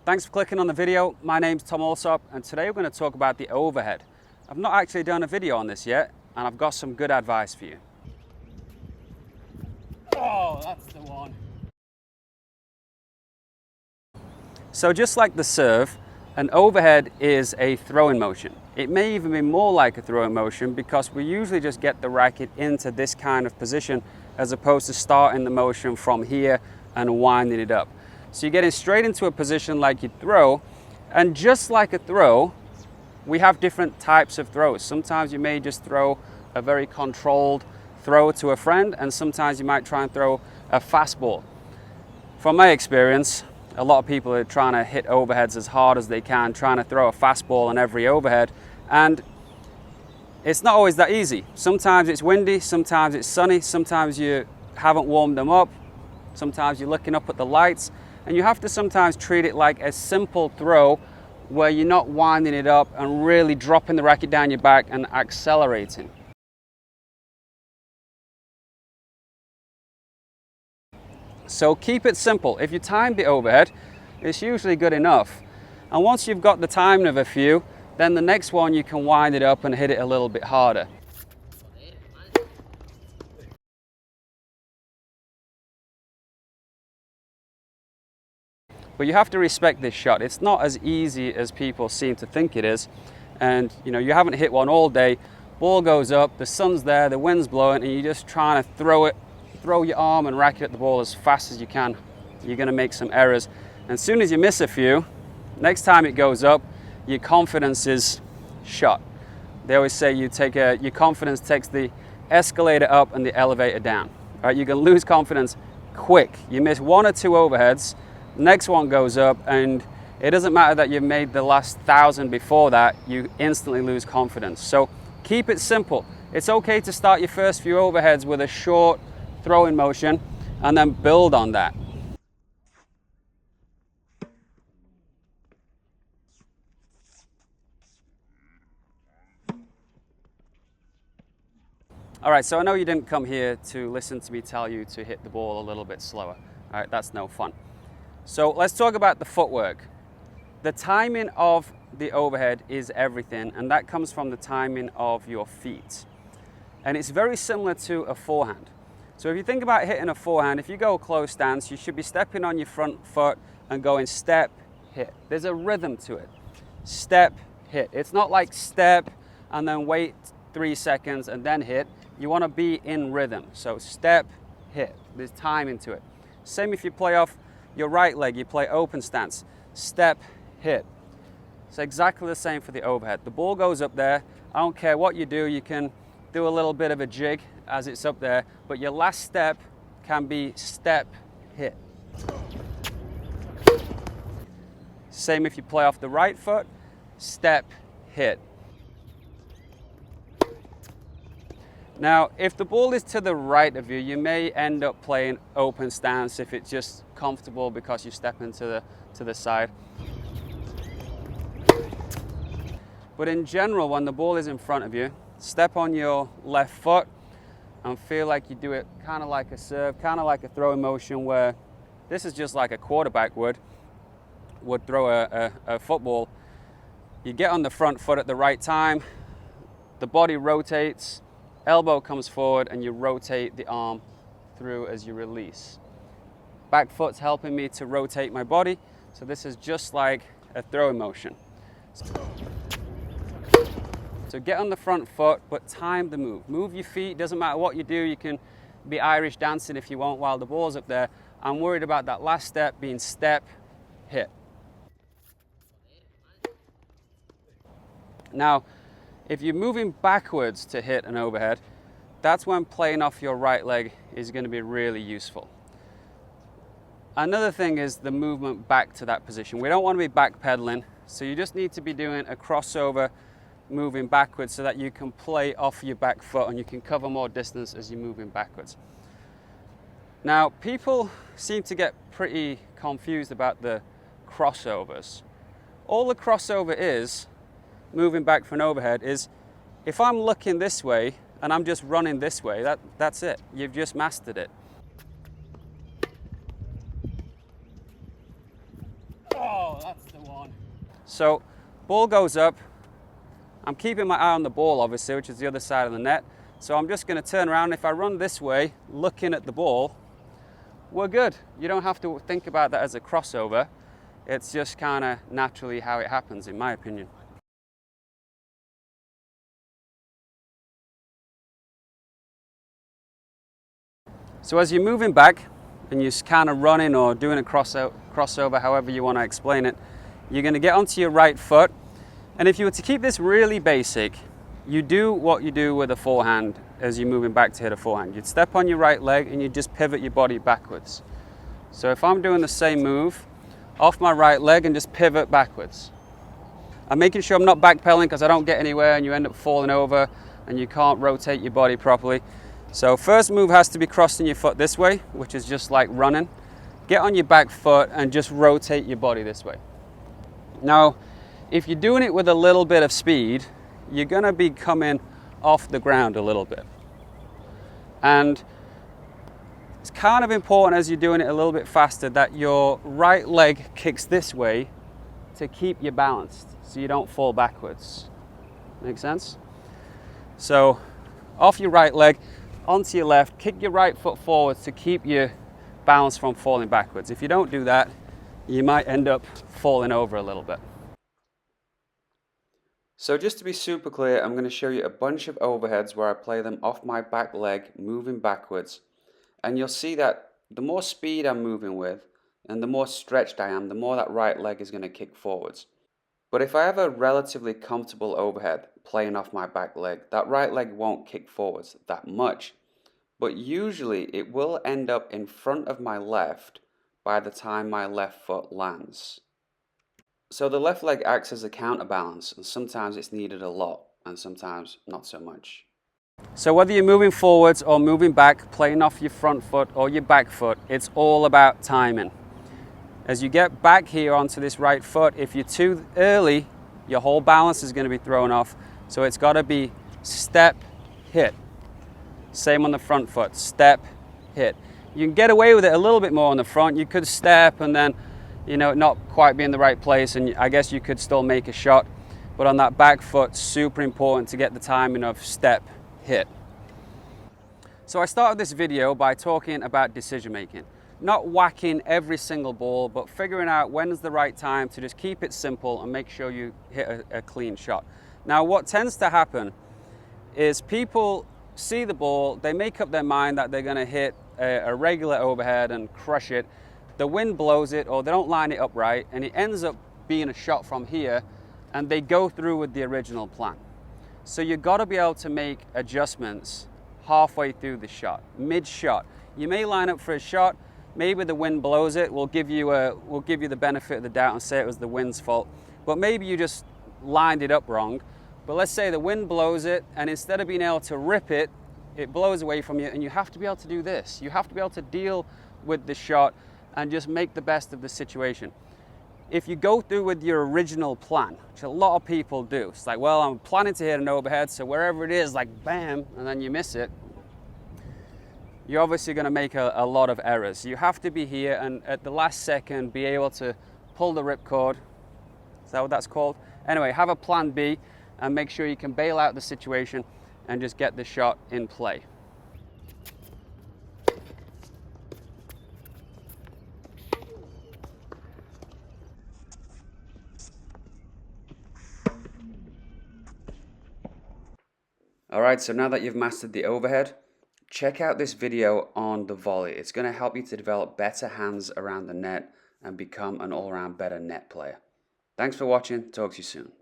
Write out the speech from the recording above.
Thanks for clicking on the video. My name's Tom Allsopp, and today we're going to talk about the overhead. I've not actually done a video on this yet, and I've got some good advice for you. Oh, that's the one. So just like the serve, an overhead is a throwing motion. It may even be more like a throwing motion because we usually just get the racket into this kind of position as opposed to starting the motion from here and winding it up. So you're getting straight into a position like you throw, and just like a throw, we have different types of throws. Sometimes you may just throw a very controlled throw to a friend, and sometimes you might try and throw a fastball. From my experience, a lot of people are trying to hit overheads as hard as they can, trying to throw a fastball on every overhead, and it's not always that easy. Sometimes it's windy, sometimes it's sunny, sometimes you haven't warmed them up, sometimes you're looking up at the lights, and you have to sometimes treat it like a simple throw where you're not winding it up and really dropping the racket down your back and accelerating. So keep it simple. If you time the overhead, it's usually good enough. And once you've got the timing of a few, then the next one you can wind it up and hit it a little bit harder. But you have to respect this shot. It's not as easy as people seem to think it is. And you haven't hit one all day, ball goes up, the sun's there, the wind's blowing, and you're just trying to throw your arm and racket at the ball as fast as you can. You're going to make some errors. And as soon as you miss a few, next time it goes up, your confidence is shot. They always say your confidence takes the escalator up and the elevator down. All right, you can lose confidence quick. You miss one or two overheads, next one goes up, and it doesn't matter that you've made the last 1,000 before that, you instantly lose confidence. So keep it simple. It's okay to start your first few overheads with a short throwing motion and then build on that. All right, so I know you didn't come here to listen to me tell you to hit the ball a little bit slower. All right, that's no fun. So let's talk about the footwork. The timing of the overhead is everything, and that comes from the timing of your feet. And it's very similar to a forehand. So if you think about hitting a forehand, if you go close stance, you should be stepping on your front foot and going step, hit. There's a rhythm to it. Step, hit. It's not like step and then wait 3 seconds and then hit. You want to be in rhythm. So step, hit. There's timing to it. Same if you play off your right leg, you play open stance. Step, hit. It's exactly the same for the overhead. The ball goes up there. I don't care what you do. You can do a little bit of a jig as it's up there, but your last step can be step, hit. Same if you play off the right foot, step, hit. Now, if the ball is to the right of you, you may end up playing open stance if it's just comfortable because you step into the side. But in general, when the ball is in front of you, step on your left foot and feel like you do it kind of like a serve, kind of like a throwing motion, where this is just like a quarterback would throw a football. You get on the front foot at the right time, the body rotates, elbow comes forward, and you rotate the arm through as you release. Back foot's helping me to rotate my body, so this is just like a throwing motion. So get on the front foot, but time the move. Move your feet, doesn't matter what you do. You can be Irish dancing if you want while the ball's up there. I'm worried about that last step being step, hit. Now, if you're moving backwards to hit an overhead, that's when playing off your right leg is going to be really useful. Another thing is the movement back to that position. We don't want to be backpedaling, so you just need to be doing a crossover, moving backwards so that you can play off your back foot and you can cover more distance as you're moving backwards. Now, people seem to get pretty confused about the crossovers. All the crossover is, moving back for an overhead, is if I'm looking this way and I'm just running this way, that's it. You've just mastered it. Oh, that's the one. So, ball goes up. I'm keeping my eye on the ball, obviously, which is the other side of the net. So I'm just going to turn around. If I run this way, looking at the ball, we're good. You don't have to think about that as a crossover. It's just kind of naturally how it happens, in my opinion. So as you're moving back and you're kind of running or doing a crossover, however you want to explain it, you're going to get onto your right foot. And if you were to keep this really basic, you do what you do with a forehand as you're moving back to hit a forehand. You'd step on your right leg and you just pivot your body backwards. So if I'm doing the same move, off my right leg and just pivot backwards. I'm making sure I'm not backpedaling because I don't get anywhere and you end up falling over and you can't rotate your body properly. So first move has to be crossing your foot this way, which is just like running. Get on your back foot and just rotate your body this way. Now, if you're doing it with a little bit of speed, you're going to be coming off the ground a little bit. And it's kind of important as you're doing it a little bit faster that your right leg kicks this way to keep you balanced so you don't fall backwards. Make sense? So off your right leg, onto your left, kick your right foot forwards to keep your balance from falling backwards. If you don't do that, you might end up falling over a little bit. So just to be super clear, I'm going to show you a bunch of overheads where I play them off my back leg, moving backwards. And you'll see that the more speed I'm moving with and the more stretched I am, the more that right leg is going to kick forwards. But if I have a relatively comfortable overhead playing off my back leg, that right leg won't kick forwards that much. But usually it will end up in front of my left by the time my left foot lands. So the left leg acts as a counterbalance, and sometimes it's needed a lot and sometimes not so much. So whether you're moving forwards or moving back, playing off your front foot or your back foot, it's all about timing. As you get back here onto this right foot, if you're too early, your whole balance is going to be thrown off. So it's got to be step, hit. Same on the front foot, step, hit. You can get away with it a little bit more on the front. You could step and then, not quite be in the right place, and I guess you could still make a shot. But on that back foot, super important to get the timing of step, hit. So I started this video by talking about decision making. Not whacking every single ball, but figuring out when is the right time to just keep it simple and make sure you hit a clean shot. Now, what tends to happen is people see the ball, they make up their mind that they're going to hit a regular overhead and crush it. The wind blows it or they don't line it up right, and it ends up being a shot from here, and they go through with the original plan. So you've got to be able to make adjustments halfway through the shot, mid-shot. You may line up for a shot, maybe the wind blows it. We'll give you the benefit of the doubt and say it was the wind's fault. But maybe you just lined it up wrong. But let's say the wind blows it, and instead of being able to rip it, it blows away from you, and you have to be able to do this. You have to be able to deal with the shot and just make the best of the situation. If you go through with your original plan, which a lot of people do, it's like, well, I'm planning to hit an overhead, so wherever it is, like bam, and then you miss it, you're obviously going to make a lot of errors. You have to be here and at the last second be able to pull the ripcord. Is that what that's called? Anyway, have a plan B and make sure you can bail out the situation and just get the shot in play. Alright, so now that you've mastered the overhead, check out this video on the volley. It's going to help you to develop better hands around the net and become an all-round better net player. Thanks for watching. Talk to you soon.